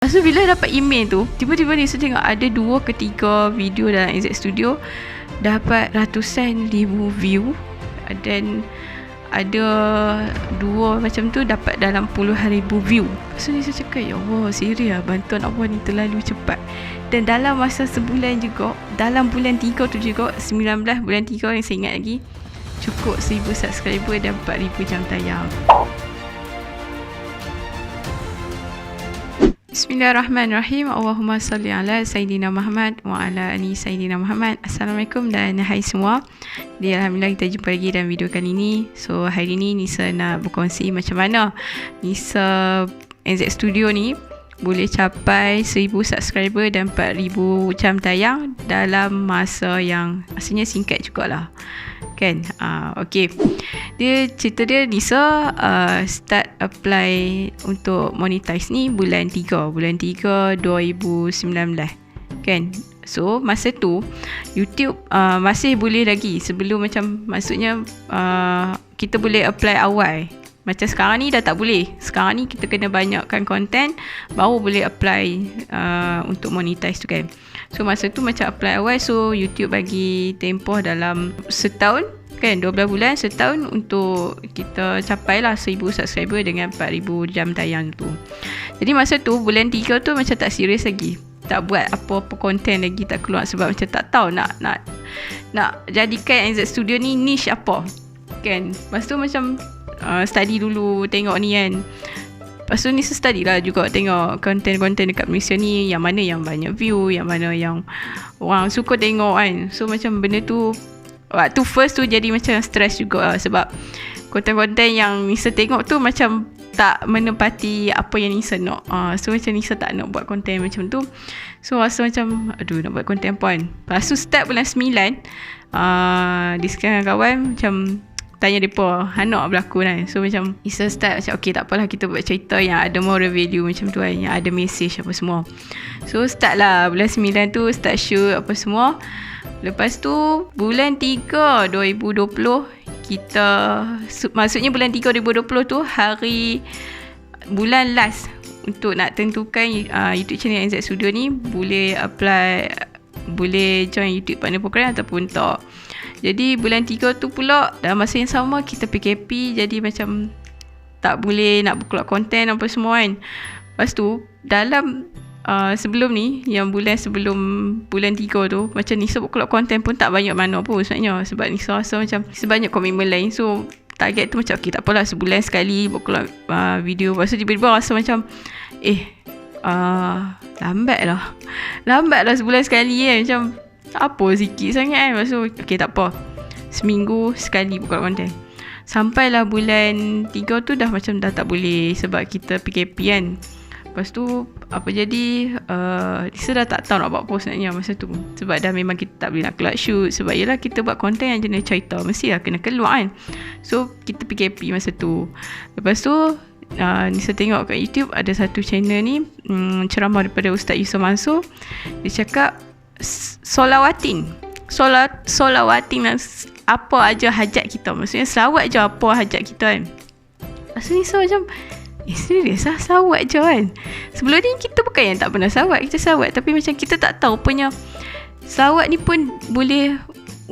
Lepas tu bila dapat email tu, tiba-tiba Nisa tengok ada 2 ke 3 video dalam NZ Studio dapat ratusan ribu view, dan ada 2 macam tu dapat dalam puluhan ribu view. Lepas tu Nisa cakap, ya Allah, serius bantuan Allah ni terlalu cepat. Dan dalam masa sebulan juga, dalam bulan 3 tu juga, 19 bulan 3 yang saya ingat lagi, cukup 1000 subscriber dan 4000 jam tayang. Bismillahirrahmanirrahim. Allahumma salli ala Sayyidina Muhammad wa ala ali Sayyidina Muhammad. Assalamualaikum dan hai semua. Alhamdulillah kita jumpa lagi dalam video kali ini. So hari ni Nisa nak berkongsi macam mana Nisa NZ Studio ni boleh capai 1000 subscriber dan 4000 jam tayang dalam masa yang rasanya singkat jugalah, kan? Okay, cerita dia Nisa start apply untuk monetize ni bulan 3 2019, kan? So masa tu YouTube masih boleh lagi, sebelum macam maksudnya kita boleh apply awal. Macam sekarang ni dah tak boleh. Sekarang ni kita kena banyakkan konten baru boleh apply untuk monetize tu, kan. So masa tu macam apply awal, so YouTube bagi tempoh dalam setahun, kan, 12 bulan, setahun untuk kita capai lah 1000 subscriber dengan 4000 jam tayang tu. Jadi masa tu bulan 3 tu macam tak serius lagi, tak buat apa-apa konten lagi, tak keluar, sebab macam tak tahu nak jadikan NZ Studio ni niche apa, kan. Lepas tu macam study dulu, tengok ni, kan. Lepas tu ni study lah juga, tengok konten-konten dekat Malaysia ni, yang mana yang banyak view, yang mana yang orang suka tengok, kan. So macam benda tu waktu first tu jadi macam stress juga lah, sebab konten-konten yang Nisa tengok tu macam tak menepati apa yang Nisa nak. So macam Nisa tak nak buat konten macam tu. So rasa macam aduh, nak buat konten pun. Lepas tu start bulan 9, discuss dengan kawan, macam tanya mereka nak berlakon, kan. So macam Nisa start macam okay, tak apalah, kita buat cerita yang ada moral value macam tu, kan, yang ada message apa semua. So start lah bulan 9 tu, start shoot apa semua. Lepas tu bulan 3 2020 kita, maksudnya bulan 3 2020 tu hari bulan last untuk nak tentukan YouTube channel NZ Studio ni boleh apply, boleh join YouTube Partner Program ataupun tak. Jadi bulan 3 tu pula dalam masa yang sama kita PKP, jadi macam tak boleh nak keluar konten apa semua, kan. Lepas tu dalam sebelum ni, yang bulan sebelum bulan 3 tu, macam Nisa buat keluar konten pun tak banyak mana pun sebenarnya, sebab Nisa rasa macam sebanyak komitmen lain. So target tu macam okay, tak apalah, sebulan sekali buat keluar video. Lepas tu tiba-tiba rasa macam lambat lah sebulan sekali, kan. Macam apa sikit sangat, kan. Lepas tu okay, tak apa, seminggu sekali buat konten. Sampailah bulan 3 tu dah macam dah tak boleh sebab kita PKP, kan. Lepas tu apa jadi, Nisa dah tak tahu nak buat apa sebenarnya masa tu, sebab dah memang kita tak boleh nak keluar shoot, sebab yelah kita buat konten yang jenis cerita mesti lah kena keluar, kan. So kita PKP masa tu. Lepas tu Nisa tengok kat YouTube ada satu channel ni, ceramah daripada Ustaz Yusof Mansur. Dia cakap solawatin apa aja hajat kita, maksudnya selawat je apa hajat kita, kan. Lepas tu Nisa macam serius lah, selawat je, kan. Sebelum ni kita bukan yang tak pernah selawat, kita selawat, tapi macam kita tak tahu punya selawat ni pun boleh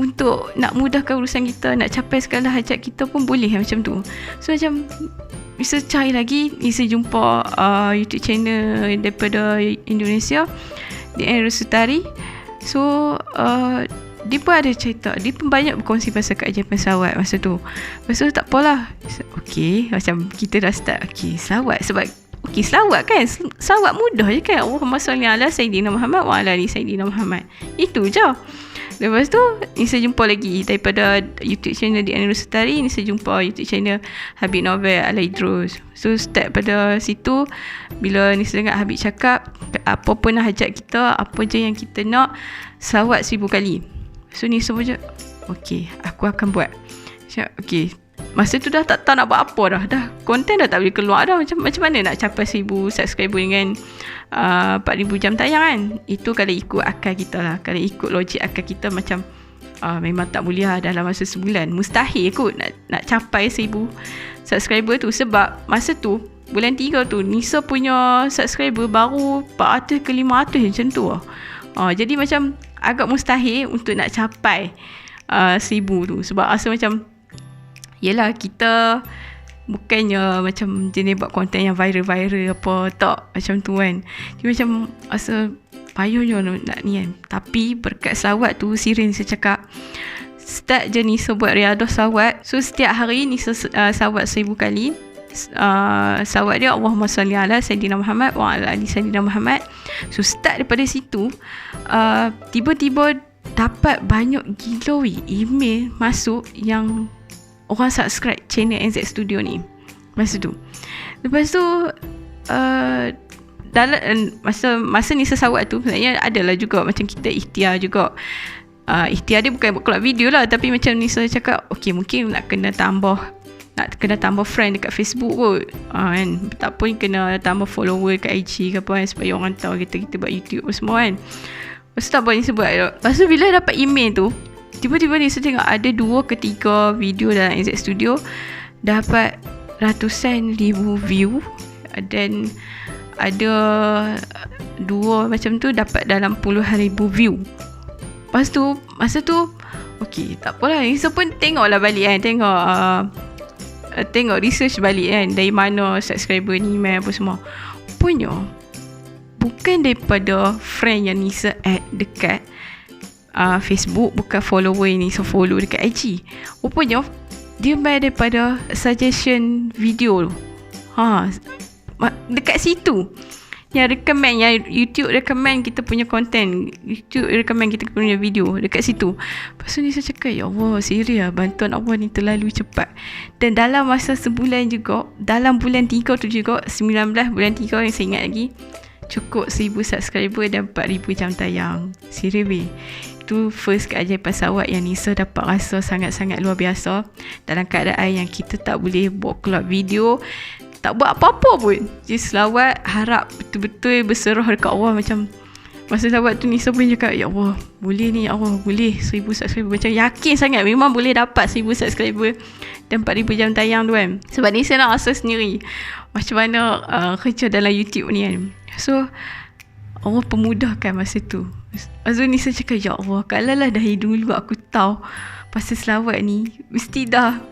untuk nak mudahkan urusan kita, nak capai segala hajat kita pun boleh, macam tu. So macam Nisa cari lagi, Nisa jumpa YouTube channel daripada Indonesia, DN Rusutari. So dia pun ada cerita, dia pun banyak berkongsi pasal keajaiban selawat masa tu. Lepas tu tak apalah, okay, macam kita dah start okay, selawat, sebab okay, selawat, kan, selawat mudah je, kan. Allahumma salli ala Sayyidina Muhammad wa ala ali Sayyidina Muhammad, itu je. Lepas tu Nisa jumpa lagi daripada YouTube channel di Anil Sutari, Nisa jumpa YouTube channel Habib Novel Al-Idrus. So start pada situ, bila Nisa dengar Habib cakap apa pun hajat kita, apa je yang kita nak, selawat 1000 kali. So Nisa pun je okay, aku akan buat. Okay, masa tu dah tak tahu nak buat apa dah konten dah tak boleh keluar dah. Macam mana nak capai 1000 subscriber dengan 4000 jam tayang, kan. Itu kalau ikut akal kita lah, kalau ikut logik akal kita macam memang tak boleh lah dalam masa sebulan, mustahil kot nak capai 1000 subscriber tu. Sebab masa tu bulan 3 tu Nisa punya subscriber baru 400 ke 500 macam tu lah. Jadi macam agak mustahil untuk nak capai 1000 tu. Sebab rasa macam yelah, kita bukannya macam jenis buat konten yang viral-viral apa tak macam tu kan. Jadi macam rasa payahnya nak ni kan. Tapi berkat selawat tu, Sirin saya cakap start je Nisa buat riadah selawat. So setiap hari Nisa selawat 1000 kali. Selawat dia Allahumma salli ala Sayyidina Muhammad wa ala ali Sayyidina Muhammad. So start daripada situ, tiba-tiba dapat banyak gila email masuk yang orang subscribe channel NZ Studio ni masa tu. Lepas tu dalam masa Nisa selawat tu sebenarnya adalah juga macam kita ikhtiar juga. Ikhtiar dia bukan keluar video lah, tapi macam Nisa cakap okay, mungkin nak kena tambah friend dekat Facebook kot, kan. Tak pun kena tambah follower kat IG ke apa kan, supaya orang tahu kita buat YouTube semua kan. Lepas tu tak boleh Nisa buat. Lepas tu bila dapat email tu, tiba-tiba Nisa tengok ada 2 ke 3 video dalam NZ Studio dapat ratusan ribu view, dan ada 2 macam tu dapat dalam puluhan ribu view. Lepas tu masa tu okey, tak apalah, Nisa pun tengoklah balik kan, tengok research balik kan, dari mana subscriber ni main apa semua. Punya bukan daripada friend yang Nisa add dekat Facebook, bukan follower yang Nisa follow dekat IG. Rupanya dia main daripada suggestion video tu. Dekat situ yang recommend, yang YouTube recommend kita punya content, YouTube recommend kita punya video dekat situ. Lepas tu Nisa cakap, ya Allah, serius bantuan Allah ni terlalu cepat. Dan dalam masa sebulan juga, dalam bulan 3 tu juga, 19 bulan 3 yang saya ingat lagi, cukup 1000 subscriber dan 4000 jam tayang. Serius weh. Itu first keajaiban selawat yang Nisa dapat rasa sangat-sangat luar biasa. Dalam keadaan yang kita tak boleh buat keluar video, tak buat apa-apa pun, just selawat, harap betul-betul berserah dekat Allah. Macam masa selawat tu Nisa pun cakap, ya Allah, boleh ni, ya Allah, boleh 1000 subscriber. Macam yakin sangat memang boleh dapat 1000 subscriber dan 4000 jam tayang tu kan. Sebab Nisa nak rasa sendiri macam mana kerja dalam YouTube ni kan. So Allah pemudahkan masa tu. Masa tu Nisa cakap, ya Allah, kalau lah dari dulu aku tahu pasal selawat ni, mesti dah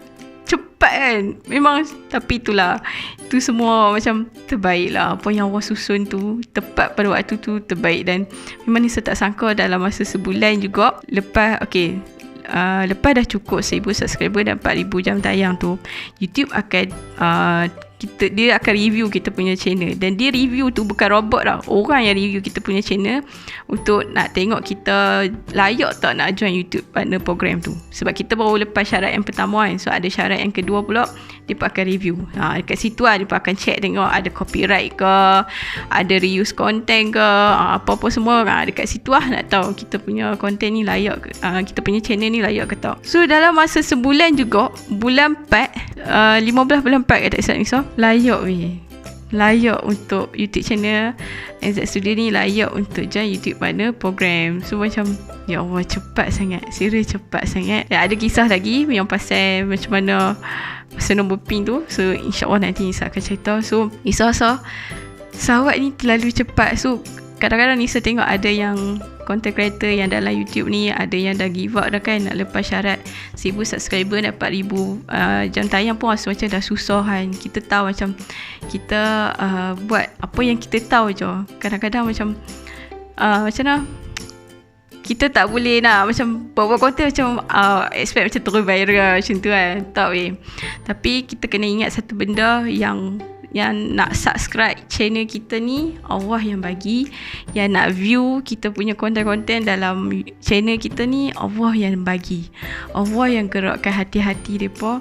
cepat kan. Memang, tapi itulah, itu semua macam terbaik lah. Apa yang Allah susun tu tepat pada waktu tu terbaik. Dan memang Nisa tak sangka dalam masa sebulan juga, lepas dah cukup 1000 subscriber dan 4000 jam tayang tu, YouTube akan dia akan review kita punya channel. Dan dia review tu bukan robot lah, orang yang review kita punya channel untuk nak tengok kita layak tak nak join YouTube partner program tu. Sebab kita baru lepas syarat yang pertama kan, so ada syarat yang kedua pula, dia pun akan review. Dekat situ lah dia pun akan check, tengok ada copyright ke, ada reuse content ke, apa-apa semua. Dekat situ lah nak tahu kita punya content ni layak ke, kita punya channel ni layak ke tak. So dalam masa sebulan juga, bulan 4, 15 bulan 4 kata Ustaz Nisa, layak untuk YouTube channel NZ Studio ni, layak untuk join YouTube partner program. So macam, ya Allah, cepat sangat, serius cepat sangat. Dan ada kisah lagi yang pasal macam mana pasal nombor pin tu. So insyaAllah nanti Nisa akan cerita. So Nisa rasa selawat ni terlalu cepat. So kadang-kadang Nisa tengok ada yang content creator yang dalam YouTube ni, ada yang dah give up dah kan, nak lepas syarat 1000 subscriber dan 4000 jam tayang pun rasa macam dah susah kan. Kita tahu macam kita buat apa yang kita tahu je. Kadang-kadang macam macam mana, kita tak boleh nak macam buat konten macam expect macam terus viral macam tu kan. Tak weh. Tapi kita kena ingat satu benda, yang nak subscribe channel kita ni Allah yang bagi, yang nak view kita punya konten-konten dalam channel kita ni Allah yang bagi. Allah yang gerakkan hati-hati mereka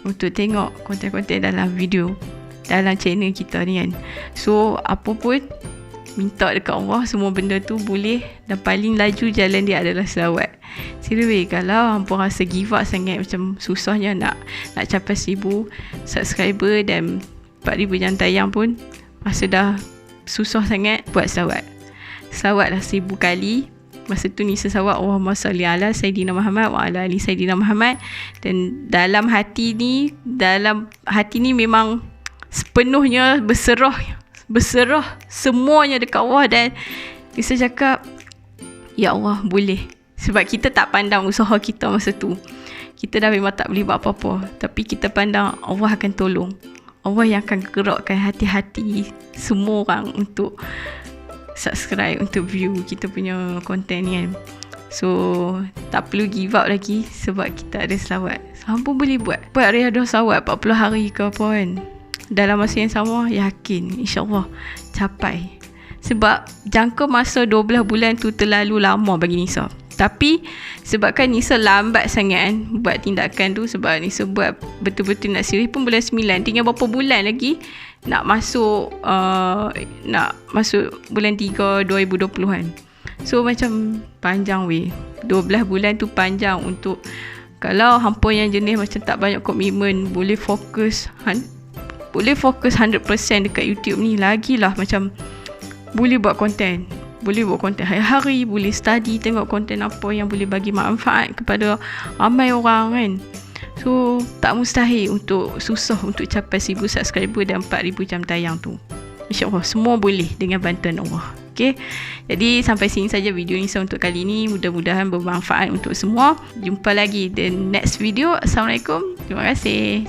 untuk tengok konten-konten dalam video dalam channel kita ni kan. So apa pun minta dekat Allah, semua benda tu boleh, dan paling laju jalan dia adalah selawat. Serius, kalau hampa rasa give up sangat, macam susahnya nak capai 1000 subscriber dan 4000 jam tayang pun, masa dah susah sangat, buat selawat. Selawatlah 1000 kali. Masa tu Nisa selawat Allahumma salli ala Sayyidina Muhammad wa ala ali Sayyidina Muhammad. Dan dalam hati ni memang sepenuhnya berserah semuanya dekat Allah. Dan Nisa cakap, ya Allah boleh. Sebab kita tak pandang usaha kita masa tu. Kita dah memang tak boleh buat apa-apa. Tapi kita pandang Allah akan tolong. Allah yang akan gerakkan hati-hati semua orang untuk subscribe, untuk view kita punya konten ni kan. So tak perlu give up lagi sebab kita ada selawat. Hampa boleh buat riadah selawat 40 hari ke apa kan. Dalam masa yang sama, yakin insyaAllah capai. Sebab jangka masa 12 bulan tu terlalu lama bagi Nisa. Tapi sebabkan Nisa lambat sangat kan buat tindakan tu, sebab Nisa buat betul-betul nak series pun bulan 9. Tinggal berapa bulan lagi nak masuk bulan 3 2020 kan. So macam panjang weh. 12 bulan tu panjang untuk, kalau hampa yang jenis macam tak banyak komitmen, boleh fokus 100% dekat YouTube ni. Lagilah macam boleh buat konten hari-hari, boleh study, tengok konten apa yang boleh bagi manfaat kepada ramai orang kan. So tak mustahil untuk susah untuk capai 1000 subscriber dan 4000 jam tayang tu. InsyaAllah semua boleh dengan bantuan Allah. Okay, jadi sampai sini saja video Nisa untuk kali ini. Mudah-mudahan bermanfaat untuk semua. Jumpa lagi di next video. Assalamualaikum. Terima kasih.